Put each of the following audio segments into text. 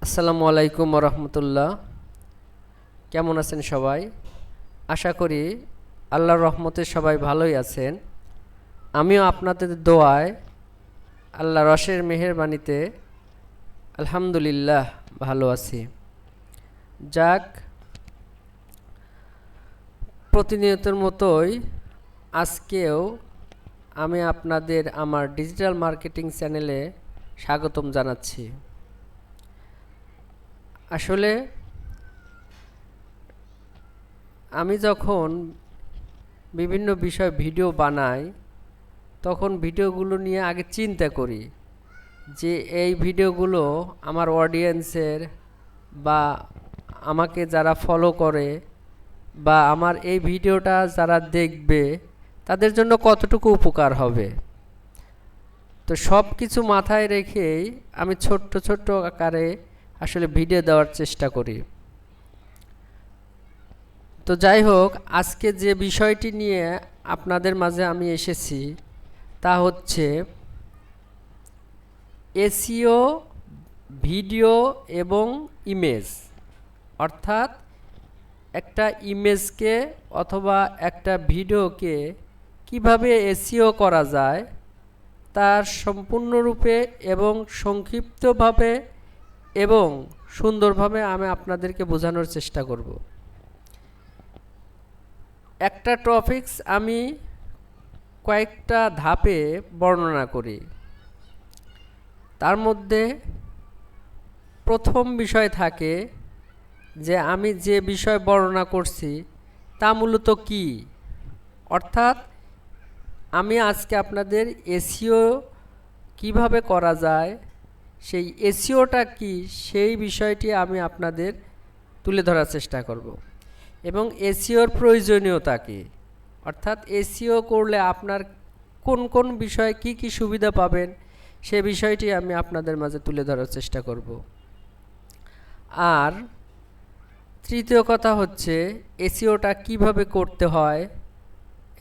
আসসালামু আলাইকুম রহমতুল্লাহ। কেমন আছেন সবাই? আশা করি আল্লাহর রহমতে সবাই ভালোই আছেন। আমিও আপনাদের দোয়ায় আল্লাহ রসের মেহেরবানিতে আলহামদুলিল্লাহ ভালো আছি। যাক, প্রতিনিয়তের মতোই আজকেও আমি আপনাদের আমার ডিজিটাল মার্কেটিং চ্যানেলে স্বাগতম জানাচ্ছি। আসলে আমি যখন বিভিন্ন বিষয় ভিডিও বানাই তখন ভিডিওগুলো নিয়ে আগে চিন্তা করি যে এই ভিডিওগুলো আমার অডিয়েন্সের বা আমাকে যারা ফলো করে বা আমার এই ভিডিওটা যারা দেখবে তাদের জন্য কতটুকু উপকার হবে। তো সব কিছু মাথায় রেখেই আমি ছোট্ট ছোট্ট আকারে আসলে ভিডিও দেওয়ার চেষ্টা করি। তো যাই হোক, আজকে যে বিষয়টি নিয়ে আপনাদের মাঝে আমি এসেছি তা হচ্ছে এসইও ভিডিও এবং ইমেজ, অর্থাৎ একটা ইমেজকে অথবা একটা ভিডিওকে কিভাবে এসইও করা যায় তার সম্পূর্ণরূপে এবং সংক্ষিপ্তভাবে এবং সুন্দরভাবে আমি আপনাদেরকে বোঝানোর চেষ্টা করব। একটা টপিকস আমি কয়েকটা ধাপে বর্ণনা করি। তার মধ্যে প্রথম বিষয় থাকে যে আমি যে বিষয় বর্ণনা করছি তা মূলত কি, অর্থাৎ আমি আজকে আপনাদের এসইও কিভাবে করা যায়, সেই এসইওটা কি সেই বিষয়টি আমি আপনাদের তুলে ধরার চেষ্টা করব। এবং এসইওর প্রয়োজনীয়তা কী, অর্থাৎ এসইও করলে আপনার কোন কোন বিষয়ে কি কি সুবিধা পাবেন সে বিষয়টি আমি আপনাদের মাঝে তুলে ধরার চেষ্টা করব। আর তৃতীয় কথা হচ্ছে এসইওটা কিভাবে করতে হয়,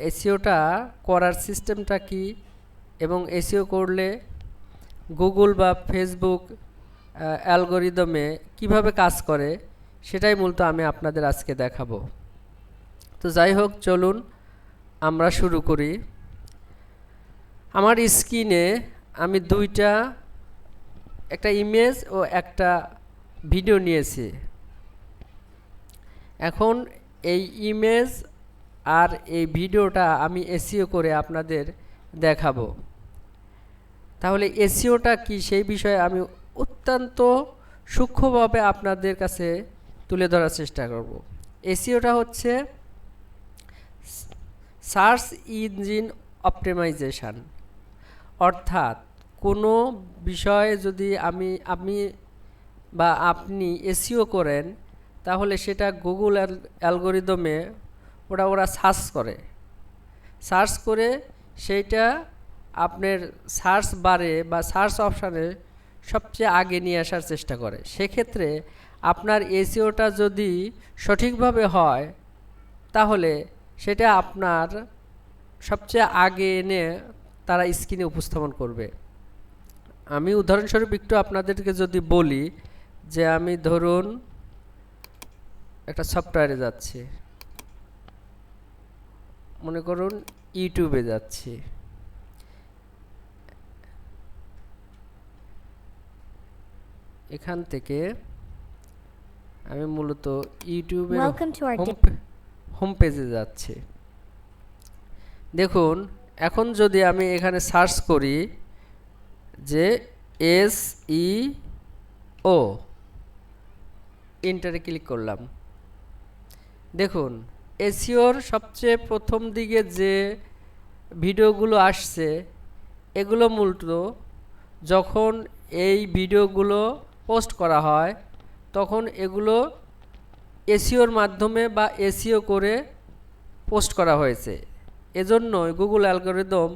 এসইওটা করার সিস্টেমটা কি এবং এসইও করলে গুগল বা ফেসবুক অ্যালগরিদমে কিভাবে কাজ করে সেটাই মূলত আমি আপনাদের আজকে দেখাবো। তো যাই হোক, চলুন আমরা শুরু করি। আমার স্ক্রিনে আমি একটা ইমেজ ও একটা ভিডিও নিয়েছি। এখন এই ইমেজ আর এই ভিডিওটা আমি এসইও করে আপনাদের দেখাবো। তাহলে এসইওটা কি সেই বিষয়ে আমি অত্যন্ত সূক্ষ্মভাবে আপনাদের কাছে তুলে ধরার চেষ্টা করব। এসইওটা হচ্ছে সার্চ ইঞ্জিন অপটিমাইজেশন, অর্থাৎ কোনো বিষয়ে যদি আমি বা আপনি এসইও করেন তাহলে সেটা গুগল অ্যালগরিদমে ওরা সার্চ করে সেইটা আপনার সার্চ বারে বা সার্চ অপশানে সবচেয়ে আগে নিয়ে আসার চেষ্টা করে। সেক্ষেত্রে আপনার এসইওটা যদি সঠিকভাবে হয় তাহলে সেটা আপনার সবচেয়ে আগে এনে তারা স্ক্রিনে উপস্থাপন করবে। আমি উদাহরণস্বরূপ একটু আপনাদেরকে যদি বলি যে আমি ধরুন একটা সফটওয়্যারে যাচ্ছি, মনে করুন ইউটিউবে যাচ্ছি। এখান থেকে আমি মূলত ইউটিউবের হোম পেজে যাচ্ছি। দেখুন, এখন যদি আমি এখানে সার্চ করি যে এসইও, এন্টারে ক্লিক করলাম। দেখুন, এসইওর সবচেয়ে প্রথম দিকে যে ভিডিওগুলো আসছে এগুলো মূলত যখন এই ভিডিওগুলো পোস্ট করা হয় তখন এগুলো এসইওর মাধ্যমে বা এসইও করে পোস্ট করা হয়েছে। এজন্যই গুগল অ্যালগরিদম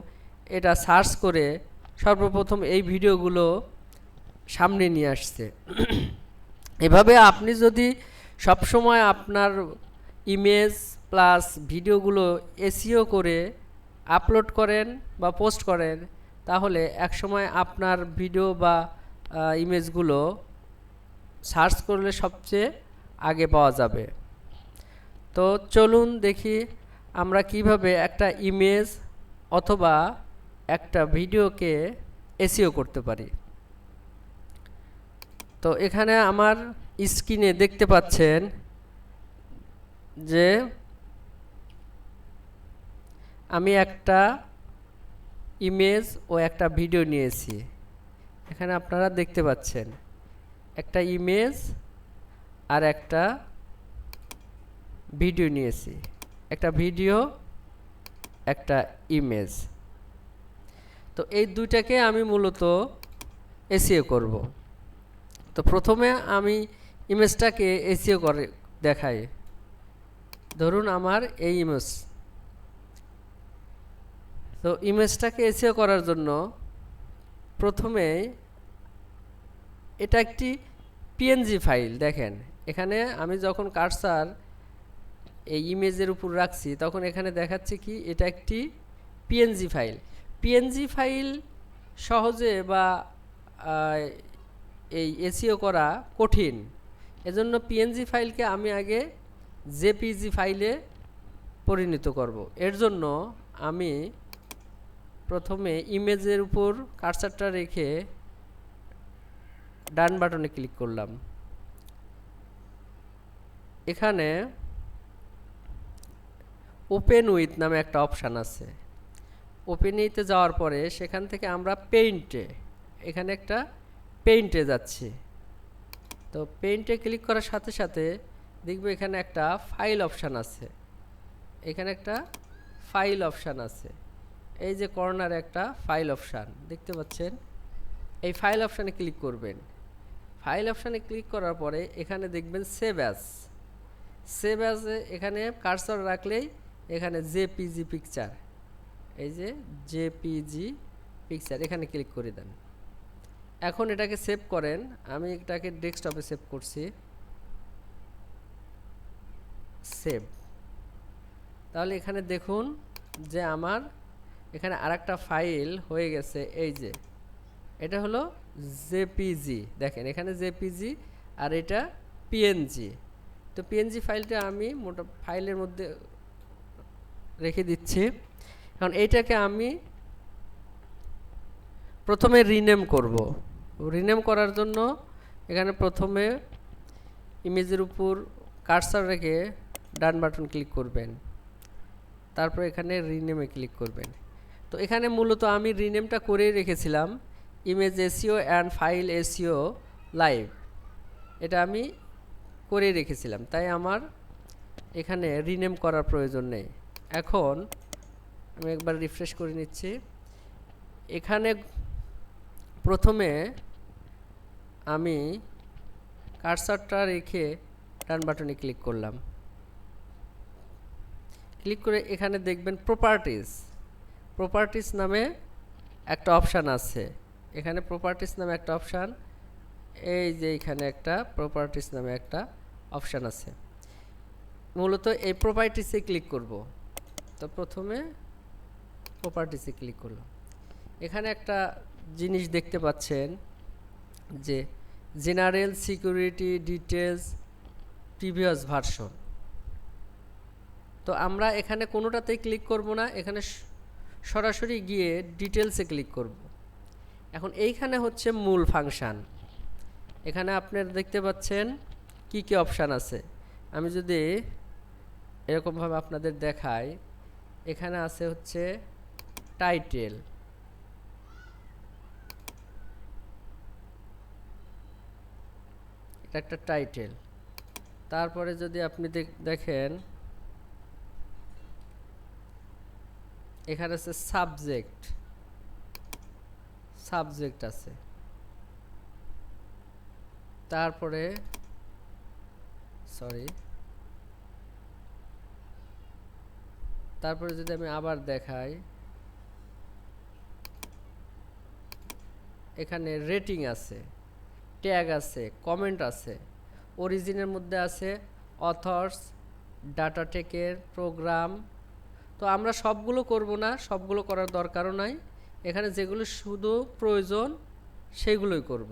এটা সার্চ করে সর্বপ্রথম এই ভিডিওগুলো সামনে নিয়ে আসছে। এভাবে আপনি যদি সবসময় আপনার ইমেজ প্লাস ভিডিওগুলো এসইও করে আপলোড করেন বা পোস্ট করেন তাহলে একসময় আপনার ভিডিও বা ইমেজগুলো সার্চ করলে সবচেয়ে আগে পাওয়া যাবে। তো চলুন দেখি আমরা কিভাবে একটা ইমেজ অথবা একটা ভিডিওকে এসইও করতে পারি। তো এখানে আমার স্ক্রিনে দেখতে পাচ্ছেন যে আমি একটা ইমেজ ও একটা ভিডিও নিয়েছি। এখানে আপনারা দেখতে পাচ্ছেন একটা ইমেজ আর একটা ভিডিও নিয়েছি, একটা ভিডিও একটা ইমেজ। তো এই দুইটাকে আমি মূলত এসইও করব। তো প্রথমে আমি ইমেজটাকে এসইও করে দেখাই। ধরুন আমার এই ইমেজ। তো ইমেজটাকে এসইও করার জন্য প্রথমে এটা একটি পিএনজি ফাইল। দেখেন এখানে আমি যখন কার্সার এই ইমেজের উপর রাখছি তখন এখানে দেখাচ্ছে কি এটা একটি পিএনজি ফাইল। পিএনজি ফাইল সহজে বা এই এসইও করা কঠিন, এজন্য পিএনজি ফাইলকে আমি আগে জেপিজি ফাইলে পরিণত করব। এর জন্য আমি প্রথমে ইমেজের উপর কার্সারটা রেখে ডান বাটনে ক্লিক করলাম। এখানে ওপেন উইথ নামে একটা অপশান আছে। ওপেন উইথে যাওয়ার পরে সেখান থেকে আমরা পেইন্টে, এখানে একটা পেইন্টে যাচ্ছি। তো পেইন্টে ক্লিক করার সাথে সাথে দেখবে এখানে একটা ফাইল অপশান আছে। এখানে একটা ফাইল অপশান আছে, এই যে কর্নারে একটা ফাইল অপশান দেখতে পাচ্ছেন। এই ফাইল অপশানে ক্লিক করবেন। ফাইল অপশানে ক্লিক করার পরে এখানে দেখবেন সেভ অ্যাজ। সেভ অ্যাজে এখানে কার্সর রাখলেই এখানে জেপিজি পিকচার, এই যে জেপিজি পিকচার, এখানে ক্লিক করে দেন। এখন এটাকে সেভ করেন। আমি এটাকে ডেস্কটপে সেভ করছি। সেভ। তাহলে এখানে দেখুন যে আমার এখানে আরেকটা ফাইল হয়ে গেছে। এই যে এটা হলো জেপিজি, দেখেন এখানে জেপিজি আর এটা পিএনজি। তো পিএনজি ফাইলটা আমি মোটা ফাইলের মধ্যে রেখে দিচ্ছি। এখন এইটাকে আমি প্রথমে রিনেম করব। রিনেম করার জন্য এখানে প্রথমে ইমেজের উপর কার্সার রেখে ডান বাটন ক্লিক করবেন, তারপর এখানে রিনেমে ক্লিক করবেন। তো এখানে মূলত আমি রিনেমটা করেই রেখেছিলাম, image SEO and file SEO live, এটা আমি করেই রেখেছিলাম, তাই আমার এখানে রিনেম করার প্রয়োজন নেই। এখন আমি একবার রিফ্রেশ করে নিচ্ছি। এখানে প্রথমে আমি কার্সারটা রেখে ডান বাটনে ক্লিক করলাম। ক্লিক করে এখানে দেখবেন প্রপার্টিজ। প্রপার্টিজ নামে একটা অপশান আছে। এখানে প্রপার্টিজ নামে একটা অপশান, এই যে এখানে একটা প্রপার্টিজ নামে একটা অপশান আছে। মূলত এই প্রপার্টিসে ক্লিক করব। তো প্রথমে প্রপার্টিসে ক্লিক করলাম। এখানে একটা জিনিস দেখতে পাচ্ছেন যে general security details previous version. তো আমরা এখানে কোনোটাতেই ক্লিক করব না, এখানে সরাসরি গিয়ে ডিটেলসে ক্লিক করব। এখন এইখানে হচ্ছে মূল ফাংশান। এখানে আপনারা দেখতে পাচ্ছেন কি কি অপশান আছে। আমি যদি এরকমভাবে আপনাদের দেখাই, এখানে আছে হচ্ছে টাইটেল, এটা একটা টাইটেল। তারপরে যদি আপনি দেখেন এখানে আছে সাবজেক্ট, সাবজেক্ট আছে। তারপরে তারপরে যদি আমি আবার দেখাই, এখানে রেটিং আছে, ট্যাগ আছে, কমেন্ট আছে, অরিজিনের মধ্যে আছে অথর্স, ডাটা টেকের, প্রোগ্রাম। তো আমরা সবগুলো করব না, সবগুলো করার দরকারও নাই। এখানে যেগুলো শুধু প্রয়োজন সেগুলোই করব।